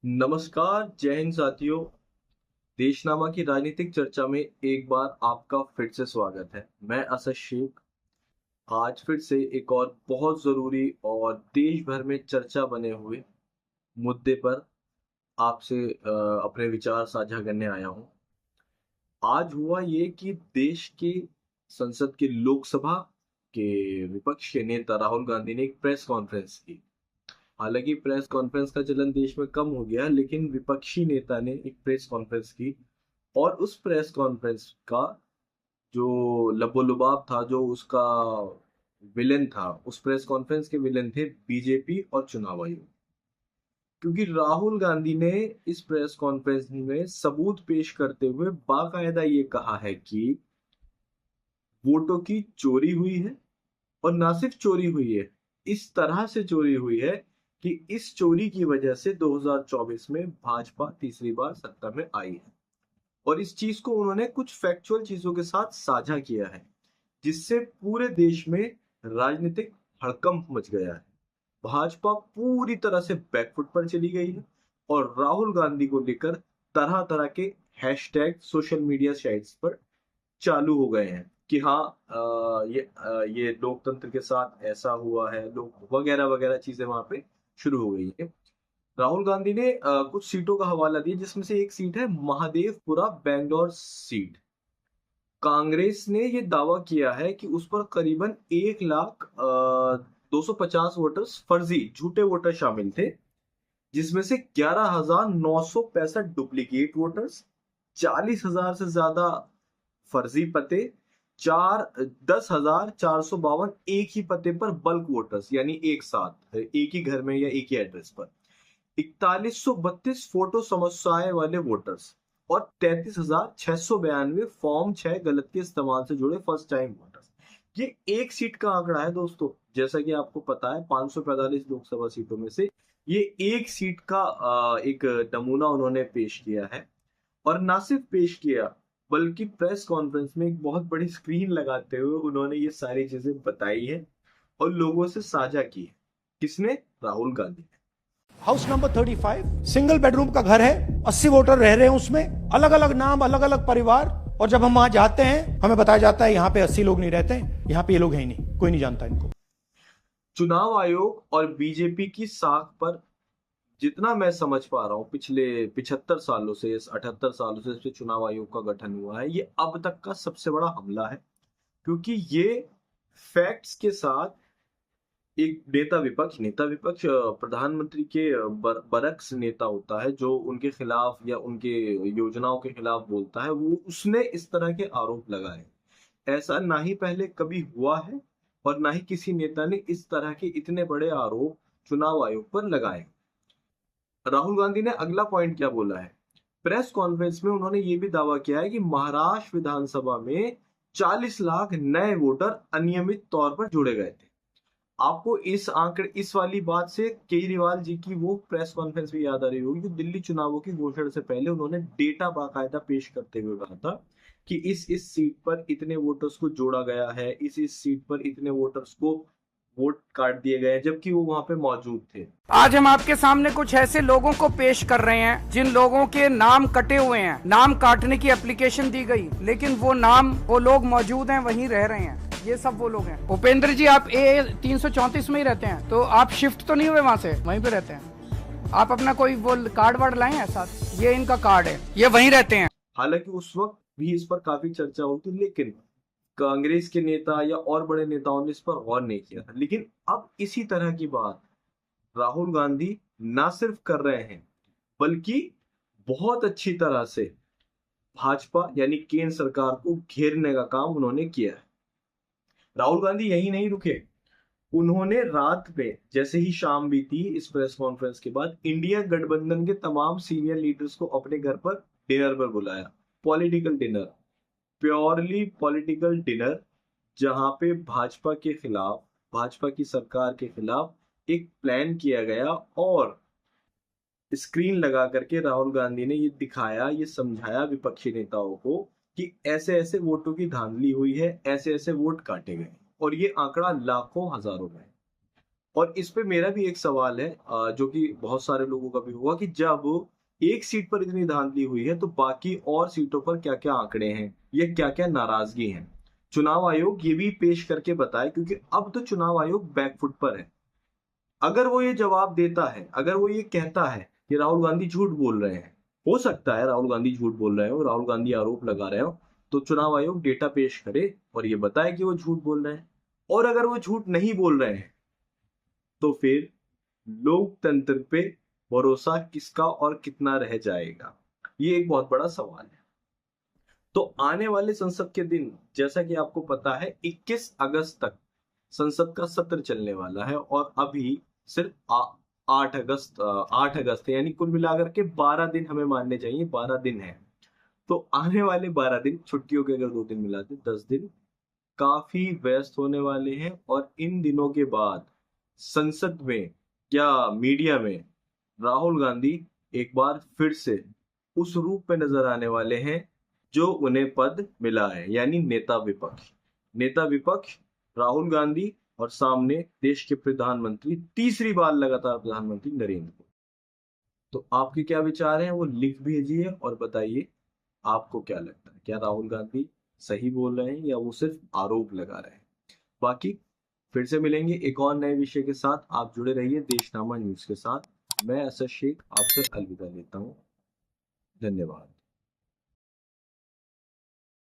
नमस्कार, जय हिंद साथियों। देशनामा की राजनीतिक चर्चा में एक बार आपका फिर से स्वागत है। मैं असद शेख आज फिर से एक और बहुत ज़रूरी और देश भर में चर्चा बने हुए मुद्दे पर आपसे अपने विचार साझा करने आया हूँ। आज हुआ ये कि देश की संसद के लोकसभा के विपक्ष के नेता राहुल गांधी ने एक प्रेस कॉन्फ्रेंस की। हालांकि प्रेस कॉन्फ्रेंस का चलन देश में कम हो गया, लेकिन विपक्षी नेता ने एक प्रेस कॉन्फ्रेंस की और उस प्रेस कॉन्फ्रेंस का जो लबोलुबाब था, जो उसका विलेन था, उस प्रेस कॉन्फ्रेंस के विलेन थे बीजेपी और चुनाव आयोग। क्योंकि राहुल गांधी ने इस प्रेस कॉन्फ्रेंस में सबूत पेश करते हुए बाकायदा ये कहा है कि वोटों की चोरी हुई है, और ना सिर्फ चोरी हुई है, इस तरह से चोरी हुई है कि इस चोरी की वजह से 2024 में भाजपा तीसरी बार सत्ता में आई है। और इस चीज को उन्होंने कुछ फैक्चुअल चीजों के साथ साझा किया है, जिससे पूरे देश में राजनीतिक हड़कंप मच गया है। भाजपा पूरी तरह से बैकफुट पर चली गई है और राहुल गांधी को लेकर तरह तरह के हैशटैग सोशल मीडिया साइट्स पर चालू हो गए हैं कि हाँ, ये लोकतंत्र के साथ ऐसा हुआ है, लोग वगैरह वगैरह चीजें वहां पे शुरू हो गई है। राहुल गांधी ने कुछ सीटों का हवाला दिया, जिसमें से एक सीट है महादेवपुरा बेंगलोर सीट। कांग्रेस ने ये दावा किया है कि उस पर करीबन 1,250 वोटर्स फर्जी झूठे वोटर शामिल थे, जिसमें से 11,965 डुप्लीकेट वोटर्स, 40,000 से ज्यादा फर्जी पते, 10,452 एक ही पते पर बल्क वोटर्स, यानी एक साथ एक ही घर में या एक ही एड्रेस पर, 4132 फोटो समस्याएं वाले वोटर्स और 33,692 फॉर्म 6 गलत के इस्तेमाल से जुड़े फर्स्ट टाइम वोटर्स। ये एक सीट का आंकड़ा है दोस्तों। जैसा कि आपको पता है, 545 लोकसभा सीटों में से ये एक सीट का एक नमूना उन्होंने पेश किया है। और ना सिर्फ पेश किया, बल्कि प्रेस कॉन्फ्रेंस में एक बहुत बड़ी स्क्रीन लगाते हुए उन्होंने ये सारी चीजें बताई है और लोगों से साझा की है। किसने? राहुल गांधी ने। हाउस नंबर 35 सिंगल बेडरूम का घर है, 80 वोटर रह रहे हैं उसमें, अलग अलग नाम, अलग अलग परिवार। और जब हम वहां जाते हैं हमें बताया जाता है यहाँ पे 80 लोग नहीं रहते, यहाँ पे ये लोग हैं ही नहीं, कोई नहीं जानता इनको। चुनाव आयोग और बीजेपी की साख पर जितना मैं समझ पा रहा हूँ, पिछले 75 सालों से, 78 सालों से जब चुनाव आयोग का गठन हुआ है, ये अब तक का सबसे बड़ा हमला है। क्योंकि ये फैक्ट्स के साथ एक नेता विपक्ष प्रधानमंत्री के बरक्स नेता होता है, जो उनके खिलाफ या उनके योजनाओं के खिलाफ बोलता है, वो उसने इस तरह के आरोप लगाए। ऐसा ना ही पहले कभी हुआ है और ना ही किसी नेता ने इस तरह के इतने बड़े आरोप चुनाव आयोग पर लगाए। राहुल गांधी ने अगला पॉइंट क्या बोला है? प्रेस कॉन्फ्रेंस में उन्होंने ये भी दावा किया है कि महाराष्ट्र विधानसभा में 40 लाख नए वोटर अनियमित तौर पर जोड़े गए थे। आपको इस वाली बात से केजरीवाल जी की वो प्रेस कॉन्फ्रेंस भी याद आ रही होगी, जो दिल्ली चुनावों की घोषणा से पहले उन्होंने डेटा बाकायदा पेश करते हुए कहा था कि इस सीट पर इतने वोटर्स को जोड़ा गया है, इस सीट पर इतने वोटर्स को वोट काट दिए गए हैं, जबकि वो वहां पे मौजूद थे। आज हम आपके सामने कुछ ऐसे लोगों को पेश कर रहे हैं जिन लोगों के नाम कटे हुए हैं, नाम काटने की एप्लीकेशन दी गई, लेकिन वो लोग मौजूद हैं, वहीं रह रहे हैं। ये सब वो लोग हैं। उपेंद्र जी, आप ए 334 में ही रहते हैं, तो आप शिफ्ट तो नहीं हुए वहां से? वहीं पे रहते हैं आप? अपना कोई वो कार्ड वार्ड लाए हैं साथ? ये इनका कार्ड है, ये वहीं रहते हैं। हालांकि उस वक्त भी इस पर काफी चर्चा हुई थी, लेकिन कांग्रेस के नेता या और बड़े नेताओं ने इस पर गौर नहीं किया था। लेकिन अब इसी तरह की बात राहुल गांधी ना सिर्फ कर रहे हैं, बल्कि बहुत अच्छी तरह से भाजपा यानी केंद्र सरकार को घेरने का काम उन्होंने किया है। राहुल गांधी यही नहीं रुके, उन्होंने रात में जैसे ही शाम बीती इस प्रेस कॉन्फ्रेंस के बाद, इंडिया गठबंधन के तमाम सीनियर लीडर्स को अपने घर पर डिनर पर बुलाया। Political dinner, purely political dinner, जहां पे भाजपा की सरकार के खिलाफ एक प्लान किया गया और स्क्रीन लगा करके राहुल गांधी ने ये दिखाया, ये समझाया विपक्षी नेताओं को कि ऐसे ऐसे वोटों की धांधली हुई है, ऐसे ऐसे वोट काटे गए और ये आंकड़ा लाखों हजारों में है। और इस पे मेरा भी एक सवाल है, जो कि बहुत सारे लोगों का भी हुआ, कि जब एक सीट पर इतनी धांधली हुई है तो बाकी और सीटों पर क्या क्या आंकड़े हैं या क्या क्या नाराजगी है। चुनाव आयोग ये भी पेश करके बताए, क्योंकि अब तो चुनाव आयोग बैकफुट पर है। अगर वो ये जवाब देता है, अगर वो ये कहता है कि राहुल गांधी झूठ बोल रहे हैं, हो सकता है राहुल गांधी झूठ बोल रहे हो, राहुल गांधी आरोप लगा रहे हो, तो चुनाव आयोग डेटा पेश करे और ये बताए कि वो झूठ बोल रहे हैं। और अगर वो झूठ नहीं बोल रहे हैं तो फिर लोकतंत्र पे भरोसा किसका और कितना रह जाएगा, ये एक बहुत बड़ा सवाल है। तो आने वाले संसद के दिन, जैसा कि आपको पता है, 21 अगस्त तक संसद का सत्र चलने वाला है और अभी सिर्फ 8 अगस्त है, यानी कुल मिलाकर के 12 दिन हमें मानने चाहिए, 12 दिन है। तो आने वाले 12 दिन, छुट्टियों के अगर 2 दिन मिला दे, 10 दिन काफी व्यस्त होने वाले हैं। और इन दिनों के बाद संसद में या मीडिया में राहुल गांधी एक बार फिर से उस रूप में नजर आने वाले हैं जो उन्हें पद मिला है, यानी नेता विपक्ष। नेता विपक्ष राहुल गांधी और सामने देश के प्रधानमंत्री, तीसरी बार लगातार प्रधानमंत्री नरेंद्र मोदी। तो आपके क्या विचार हैं वो लिख भेजिए और बताइए आपको क्या लगता है, क्या राहुल गांधी सही बोल रहे हैं या वो सिर्फ आरोप लगा रहे हैं। बाकी फिर से मिलेंगे एक और नए विषय के साथ। आप जुड़े रहिए देशनामा न्यूज के साथ। मैं असद शेख आपसे अलविदा लेता हूँ। धन्यवाद।